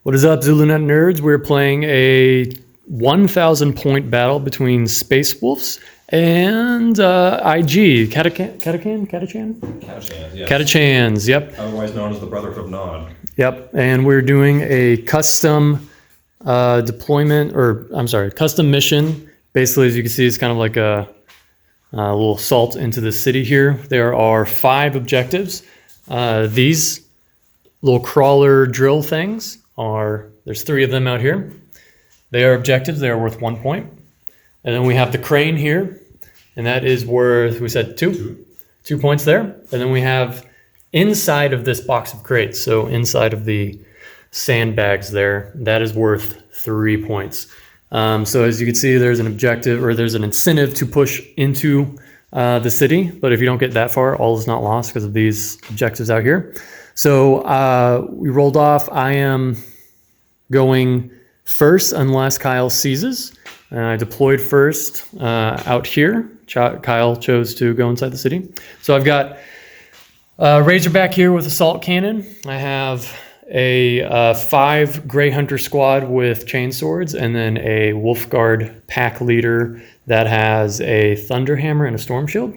What is up, ZuluNet nerds? We're playing a 1,000 point battle between Space Wolves and IG. Catachan, yes. Catachans, yep. Otherwise known as the Brotherhood of Nod. Yep, and we're doing a custom custom mission. Basically, as you can see, it's kind of like a little assault into the city here. There are 5 objectives. These little crawler drill things there's 3 of them out here. They are objectives. They are worth 1 point. And then we have the crane here, and that is worth, we said 2 points there. And then we have inside of this box of crates, so inside of the sandbags there, that is worth 3 points. So as you can see, there's an objective, or there's an incentive to push into the city, but if you don't get that far, all is not lost because of these objectives out here. So we rolled off. I am going first unless Kyle seizes. I deployed first out here. Kyle chose to go inside the city. So I've got Razorback here with assault cannon. I have a 5 Grey Hunter squad with chainswords, and then a Wolf Guard pack leader that has a Thunderhammer and a Storm Shield.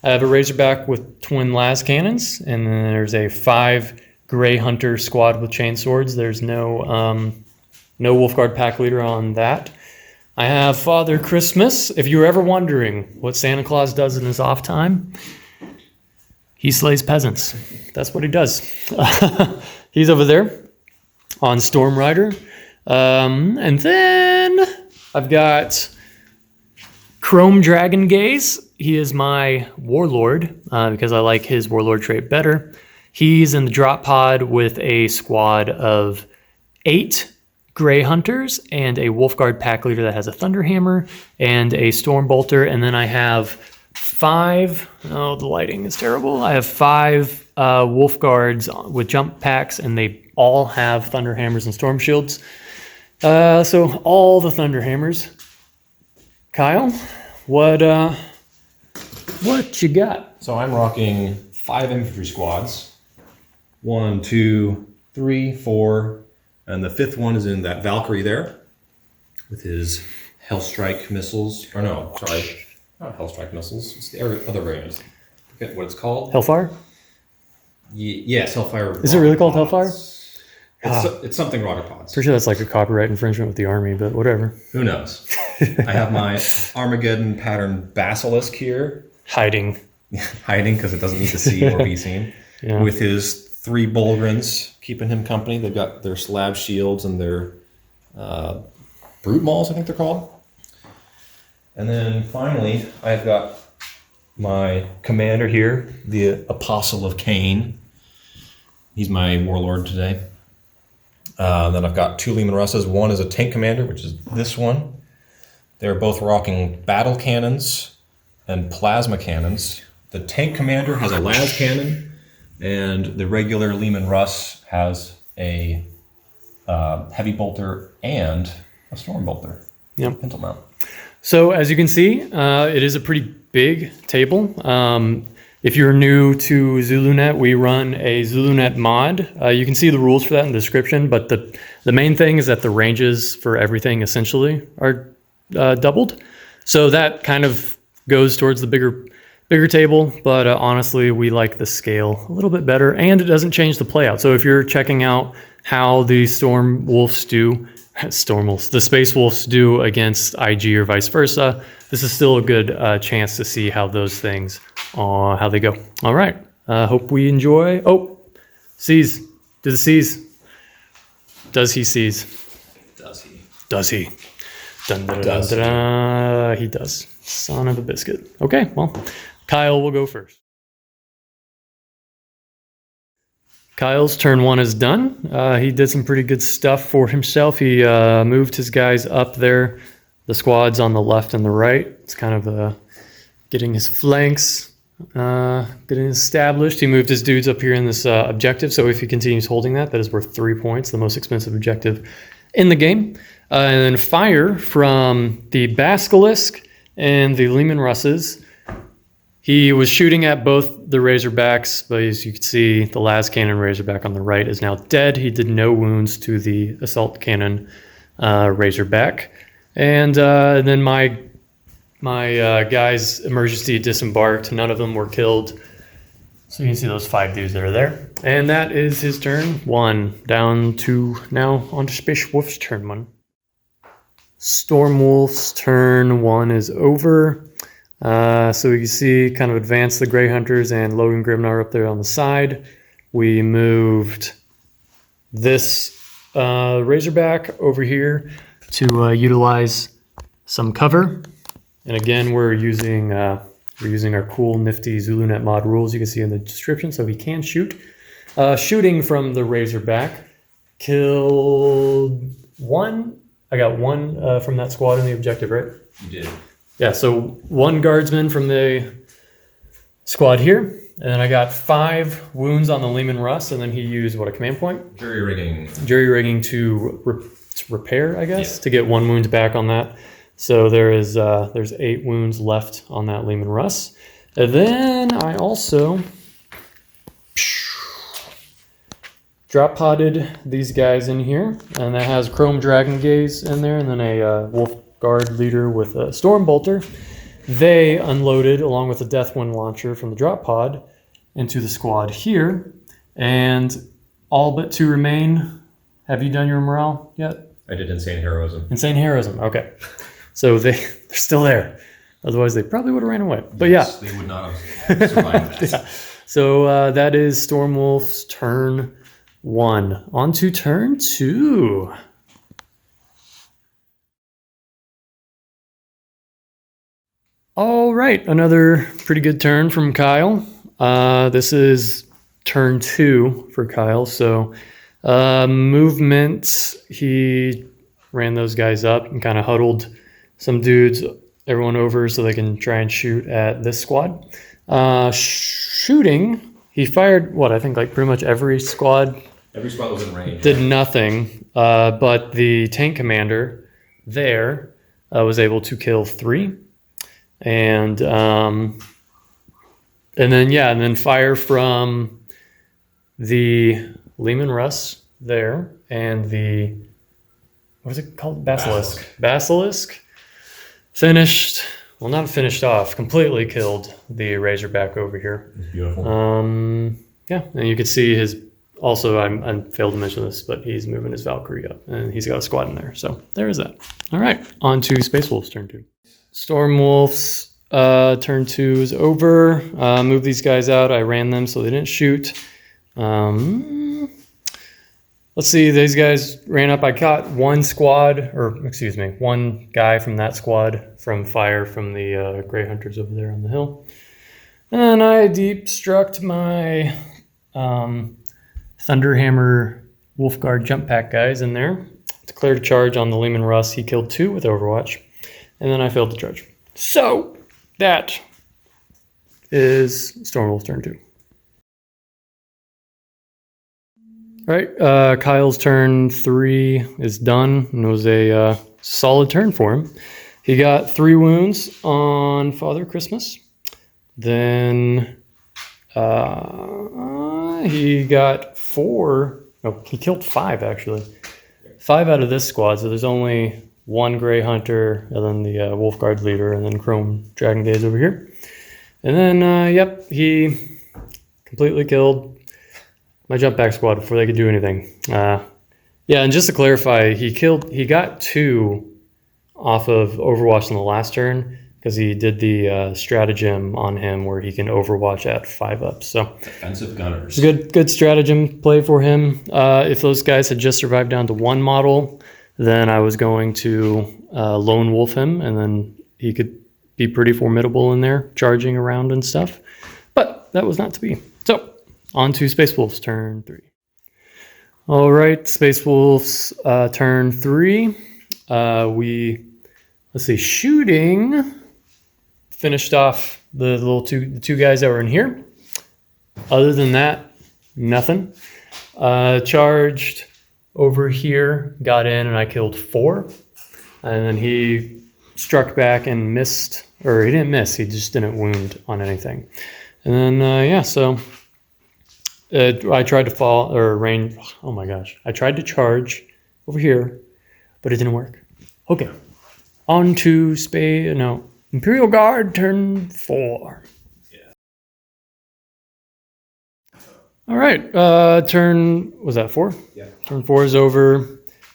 I have a Razorback with twin las cannons, and then there's a 5 Grey Hunter squad with chainswords. There's no Wolf Guard pack leader on that. I have Father Christmas. If you were ever wondering what Santa Claus does in his off time, he slays peasants. That's what he does. He's over there on Storm Rider. And then I've got Chrome Dragon Gaze. He is my Warlord because I like his Warlord trait better. He's in the drop pod with a squad of 8 Grey Hunters and a Wolf Guard pack leader that has a Thunderhammer and a Storm Bolter. And then I have 5, oh, the lighting is terrible. I have 5 Wolf Guards with jump packs, and they all have Thunderhammers and Storm Shields. So all the Thunderhammers. Kyle, what you got? So I'm rocking 5 infantry squads. 1, 2, 3, 4, and the 5th one is in that Valkyrie there with his Hellstrike missiles. Or no, sorry, not Hellstrike missiles. It's the other variant. I forget what it's called. Hellfire? Yes, Hellfire. Is it really called Hellfire? It's something rocket pods. Pretty sure that's like a copyright infringement with the Army, but whatever. Who knows? I have my Armageddon pattern Basilisk here. Hiding because it doesn't need to see or be seen. Yeah. With his 3 Bullgrins keeping him company. They've got their slab shields and their brute mauls, I think they're called. And then finally, I've got my commander here, the Apostle of Cain. He's my warlord today. Then I've got 2 Leman Russes. One is a tank commander, which is this one. They're both rocking battle cannons and plasma cannons. The tank commander has a las cannon, and the regular Leman Russ has a heavy bolter and a storm bolter. Yep. Pintle mount. So as you can see, it is a pretty big table. If you're new to ZuluNet, we run a ZuluNet Mod. You can see the rules for that in the description, but the main thing is that the ranges for everything essentially are doubled. So that kind of goes towards the bigger table, but honestly, we like the scale a little bit better, and it doesn't change the playout. So if you're checking out how the Storm Wolves do, the Space Wolves do against IG or vice versa, this is still a good chance to see how those things, how they go. All right, hope we enjoy. Oh, seize. Do the seize. Does he seize? Does he? Does he? Dun, dun, dun, dun, dun. He does. Son of a biscuit. Okay, well, Kyle will go first. Kyle's turn 1 is done. He did some pretty good stuff for himself. He moved his guys up there. The squad's on the left and the right. It's kind of getting his flanks getting established. He moved his dudes up here in this objective, so if he continues holding that, that is worth 3 points, the most expensive objective in the game. And then fire from the Basilisk and the Leman Russes He was shooting at both the Razorbacks, but as you can see, the las cannon Razorback on the right is now dead. He did no wounds to the assault cannon Razorback. And then my guys emergency disembarked. None of them were killed. So you can see those 5 dudes that are there. And that is his turn 1. Down to now on to Space Wolf's turn 1. Stormwolf's turn 1 is over. So you can see kind of advance the Grey Hunters and Logan Grimnar up there on the side. We moved this Razorback over here to utilize some cover. And again, we're using our cool, nifty ZuluNet Mod rules you can see in the description, so he can shoot. Shooting from the Razorback, killed 1. I got 1 from that squad in the objective, right? You did. Yeah, so 1 guardsman from the squad here, and then I got 5 wounds on the Lehman Russ, and then he used, what, a command point? Jury rigging. Jury rigging to repair, I guess, to get 1 wound back on that. So there's 8 wounds left on that Lehman Russ. And then I also drop podded these guys in here, and that has Chrome Dragon Gaze in there, and then a Wolf Guard leader with a Storm Bolter. They unloaded along with a Deathwind launcher from the drop pod into the squad here, and all but 2 remain. Have you done your morale yet? I did Insane Heroism. Insane Heroism, okay. So they're still there. Otherwise, they probably would have ran away. But yes, they would not have survived that. Yeah. So that is Stormwolf's turn 1. On to turn 2. All right, another pretty good turn from Kyle. This is turn 2 for Kyle. So movement, he ran those guys up and kind of huddled some dudes, everyone over so they can try and shoot at this squad. Shooting, he fired, what, I think like pretty much every squad. Every squad was in range. Did nothing, but the tank commander there was able to kill 3. And then fire from the Lehman Russ there and the, what is it called? Basilisk. Not finished off, completely killed the Razorback over here. It's beautiful. Yeah, and you can see his, also, I failed to mention this, but he's moving his Valkyrie up, and he's got a squad in there. So there is that. All right, on to Space Wolf's turn 2. Stormwolf's turn 2 is over. Move these guys out. I ran them so they didn't shoot. Let's see, these guys ran up. I caught 1 guy from that squad from fire from the Grey Hunters over there on the hill. And then I deep struck my Thunderhammer Wolfguard jump pack guys in there. Declared a charge on the Lehman Russ. He killed 2 with Overwatch. And then I failed to charge. So that is Stormwolf's turn 2. All right, Kyle's turn 3 is done, and it was a solid turn for him. He got 3 wounds on Father Christmas. Then he got 4. No, he killed 5 actually. 5 out of this squad. So there's only 1 Grey Hunter, and then the Wolf Guard leader, and then Chrome Dragon Gaze over here. And then, he completely killed my jump back squad before they could do anything. And just to clarify, he got 2 off of Overwatch in the last turn because he did the stratagem on him where he can Overwatch at 5-up. So defensive gunners. Good stratagem play for him. If those guys had just survived down to 1 model, then I was going to lone wolf him, and then he could be pretty formidable in there, charging around and stuff. But that was not to be. So on to Space Wolf's turn 3. All right, Space Wolf's turn 3. Shooting finished off the the 2 guys that were in here. Other than that, nothing. Charged over here, got in, and I killed 4. And then he struck back and missed or he didn't miss. He just didn't wound on anything. And then, yeah, so I tried to fall or range. Oh my gosh. I tried to charge over here, but it didn't work. Okay. On to Imperial Guard, turn 4. All right, was that 4? Yeah. Turn 4 is over.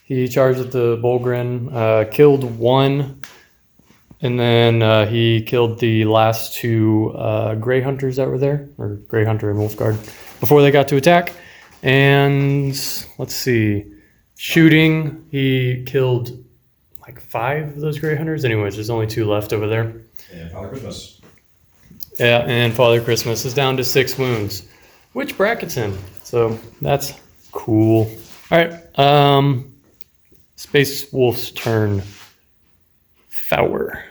He charged at the Bolgren, killed 1, and then he killed the last 2 Grey Hunters that were there, or Grey Hunter and Wolfguard, before they got to attack. And let's see, shooting, he killed like 5 of those Grey Hunters. Anyways, there's only 2 left over there. And Father Christmas. Yeah, and Father Christmas is down to 6 wounds, which brackets him. So that's cool. All right, Space Wolf's turn. Fower.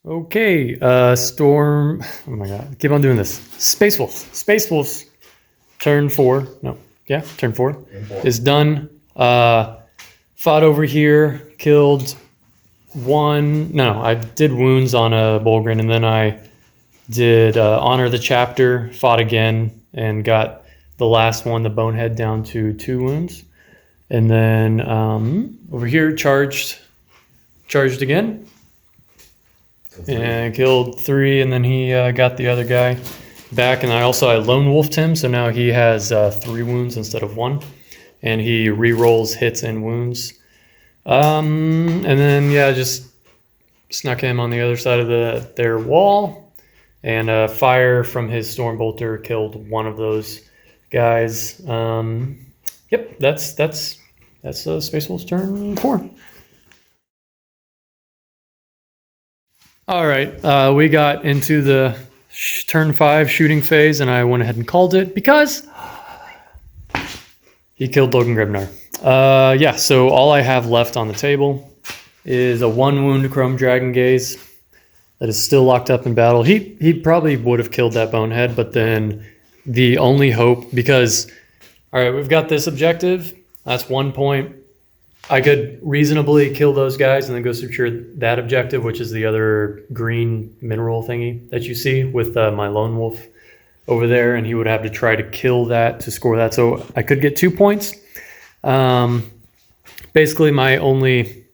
Okay, Storm. Oh my god, keep on doing this. Space Wolf's turn 4. No, yeah, turn 4 is done. Fought over here, killed 1. No, I did wounds on a Bolgren, and then I did honor the chapter, fought again, and got the last one, the Bonehead, down to 2 wounds. And then over here, charged again, and killed 3, and then he got the other guy back. And I lone wolfed him, so now he has 3 wounds instead of 1, and he re-rolls hits and wounds. And then yeah, just snuck him on the other side of their wall, and fire from his Stormbolter killed 1 of those guys. Yep, that's Space Wolf's turn 4. All right, we got into the turn 5 shooting phase, and I went ahead and called it because he killed Logan Grebnar. Yeah, so all I have left on the table is a 1 wound Chrome Dragon Gaze that is still locked up in battle. He probably would have killed that Bonehead, but then the only hope, because, all right, we've got this objective. That's 1 point. I could reasonably kill those guys and then go secure that objective, which is the other green mineral thingy that you see with my lone wolf over there, and he would have to try to kill that to score that. So I could get 2 points. Basically, my only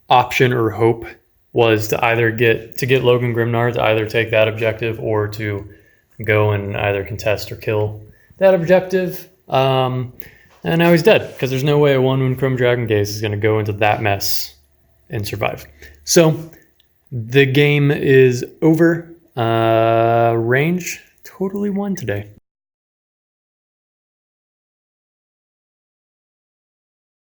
option or hope was to either get Logan Grimnar to either take that objective or to go and either contest or kill that objective. And now he's dead, because there's no way a 1 wound Chrome Dragon Gaze is going to go into that mess and survive. So the game is over. Range totally won today.